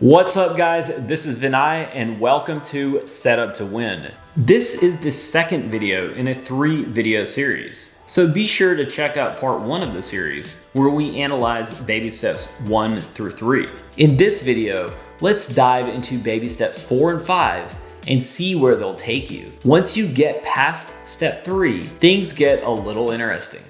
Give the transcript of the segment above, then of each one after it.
What's up, guys? This is Vinay and welcome to Set Up to Win. This is the second video in a 3-video series. So be sure to check out part 1 of the series where we analyze baby steps 1 through 3. In this video, let's dive into baby steps 4 and 5 and see where they'll take you. Once you get past step 3, things get a little interesting.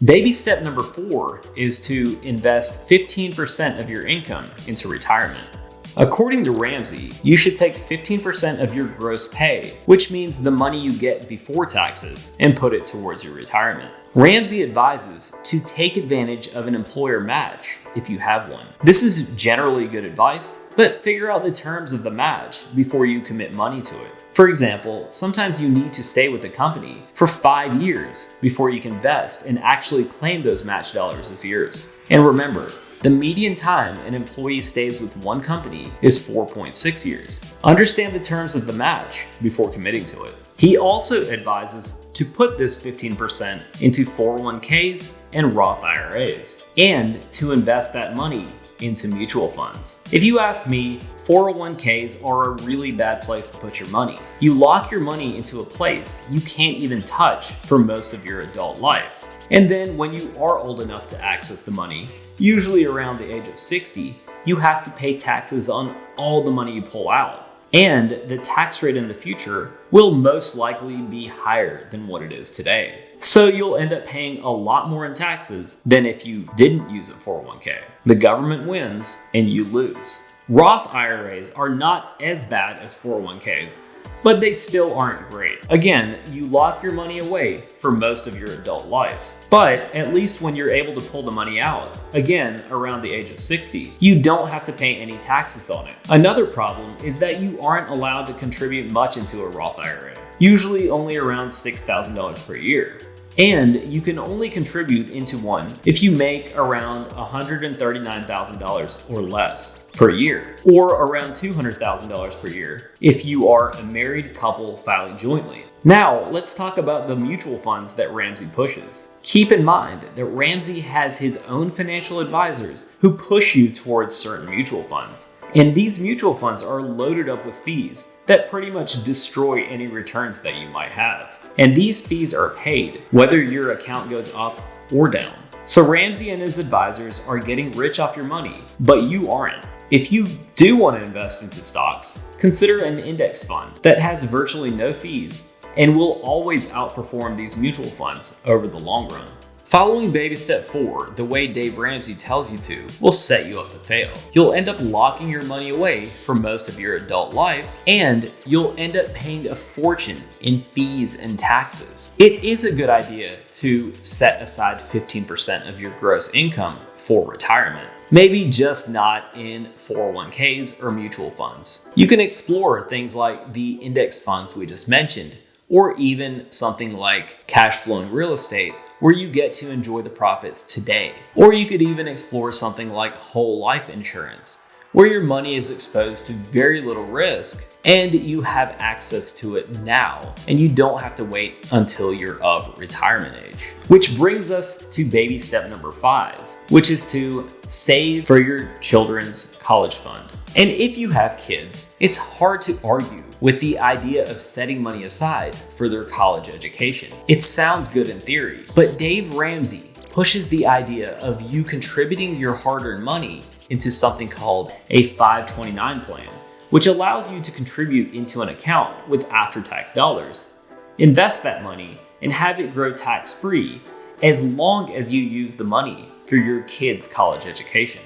Baby step number 4 is to invest 15% of your income into retirement. According to Ramsey, you should take 15% of your gross pay, which means the money you get before taxes, and put it towards your retirement. Ramsey advises to take advantage of an employer match if you have one. This is generally good advice, but figure out the terms of the match before you commit money to it. For example, sometimes you need to stay with a company for 5 years before you can vest and actually claim those match dollars as yours. And remember, the median time an employee stays with one company is 4.6 years. Understand the terms of the match before committing to it. He also advises to put this 15% into 401ks and Roth IRAs, and to invest that money into mutual funds. If you ask me, 401ks are a really bad place to put your money. You lock your money into a place you can't even touch for most of your adult life. And then when you are old enough to access the money, usually around the age of 60, you have to pay taxes on all the money you pull out. And the tax rate in the future will most likely be higher than what it is today. So you'll end up paying a lot more in taxes than if you didn't use a 401k. The government wins and you lose. Roth IRAs are not as bad as 401ks, but they still aren't great. Again, you lock your money away for most of your adult life. But at least when you're able to pull the money out, again, around the age of 60, you don't have to pay any taxes on it. Another problem is that you aren't allowed to contribute much into a Roth IRA, usually only around $6,000 per year. And you can only contribute into one if you make around $139,000 or less per year, or around $200,000 per year if you are a married couple filing jointly. Now, let's talk about the mutual funds that Ramsey pushes. Keep in mind that Ramsey has his own financial advisors who push you towards certain mutual funds. And these mutual funds are loaded up with fees that pretty much destroy any returns that you might have. And these fees are paid whether your account goes up or down. So Ramsey and his advisors are getting rich off your money, but you aren't. If you do want to invest into stocks, consider an index fund that has virtually no fees and will always outperform these mutual funds over the long run. Following baby step 4, the way Dave Ramsey tells you to, will set you up to fail. You'll end up locking your money away for most of your adult life, and you'll end up paying a fortune in fees and taxes. It is a good idea to set aside 15% of your gross income for retirement. Maybe just not in 401ks or mutual funds. You can explore things like the index funds we just mentioned, or even something like cash flowing real estate, where you get to enjoy the profits today. Or you could even explore something like whole life insurance, where your money is exposed to very little risk and you have access to it now, and you don't have to wait until you're of retirement age. Which brings us to baby step number 5, which is to save for your children's college fund. And if you have kids, it's hard to argue with the idea of setting money aside for their college education. It sounds good in theory, but Dave Ramsey pushes the idea of you contributing your hard-earned money into something called a 529 plan, which allows you to contribute into an account with after-tax dollars. Invest that money and have it grow tax-free as long as you use the money for your kids' college education.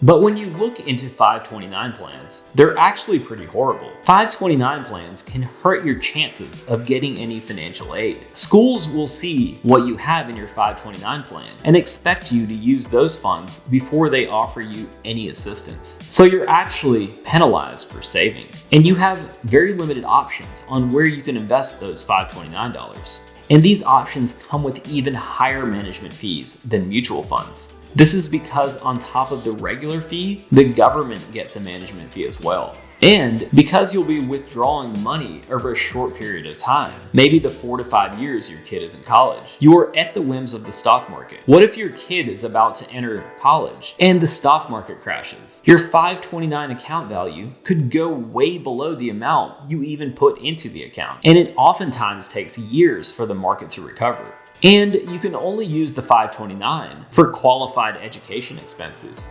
But when you look into 529 plans, they're actually pretty horrible. 529 plans can hurt your chances of getting any financial aid. Schools will see what you have in your 529 plan and expect you to use those funds before they offer you any assistance. So you're actually penalized for saving. And you have very limited options on where you can invest those $529. And these options come with even higher management fees than mutual funds. This is because on top of the regular fee, the government gets a management fee as well. And because you'll be withdrawing money over a short period of time, maybe the 4 to 5 years your kid is in college, you are at the whims of the stock market. What if your kid is about to enter college and the stock market crashes? Your 529 account value could go way below the amount you even put into the account. And it oftentimes takes years for the market to recover. And you can only use the 529 for qualified education expenses.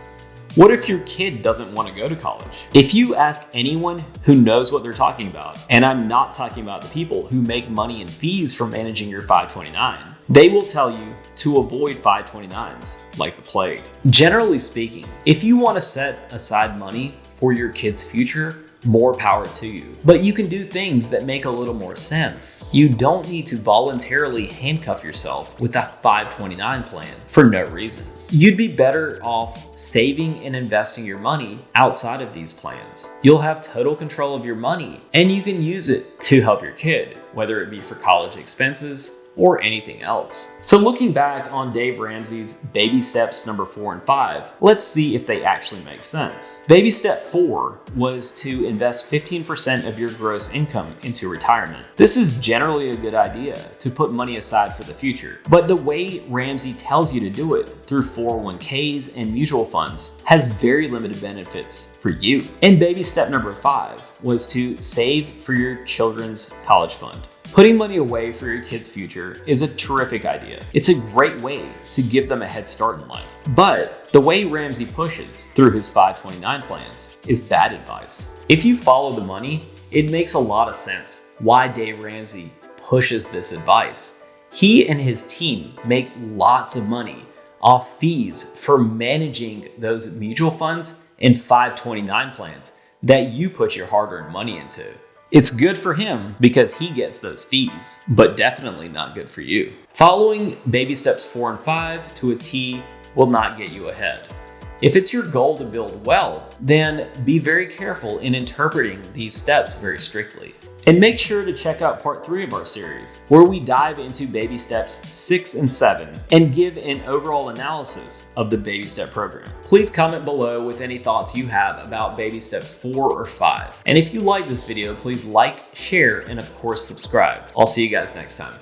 What if your kid doesn't want to go to college? If you ask anyone who knows what they're talking about, and I'm not talking about the people who make money in fees from managing your 529, they will tell you to avoid 529s like the plague. Generally speaking, if you want to set aside money for your kid's future, more power to you. But you can do things that make a little more sense. You don't need to voluntarily handcuff yourself with that 529 plan for no reason. You'd be better off saving and investing your money outside of these plans. You'll have total control of your money and you can use it to help your kid, whether it be for college expenses or anything else. So looking back on Dave Ramsey's baby steps number 4 and 5, let's see if they actually make sense. Baby step 4 was to invest 15% of your gross income into retirement. This is generally a good idea to put money aside for the future, but the way Ramsey tells you to do it through 401ks and mutual funds has very limited benefits for you. And baby step number 5 was to save for your children's college fund. Putting money away for your kid's future is a terrific idea. It's a great way to give them a head start in life. But the way Ramsey pushes through his 529 plans is bad advice. If you follow the money, it makes a lot of sense why Dave Ramsey pushes this advice. He and his team make lots of money off fees for managing those mutual funds and 529 plans that you put your hard-earned money into. It's good for him because he gets those fees, but definitely not good for you. Following baby steps 4 and 5 to a T will not get you ahead. If it's your goal to build wealth, then be very careful in interpreting these steps very strictly. And make sure to check out part 3 of our series, where we dive into baby steps 6 and 7 and give an overall analysis of the baby step program. Please comment below with any thoughts you have about baby steps 4 or 5. And if you like this video, please like, share, and of course subscribe. I'll see you guys next time.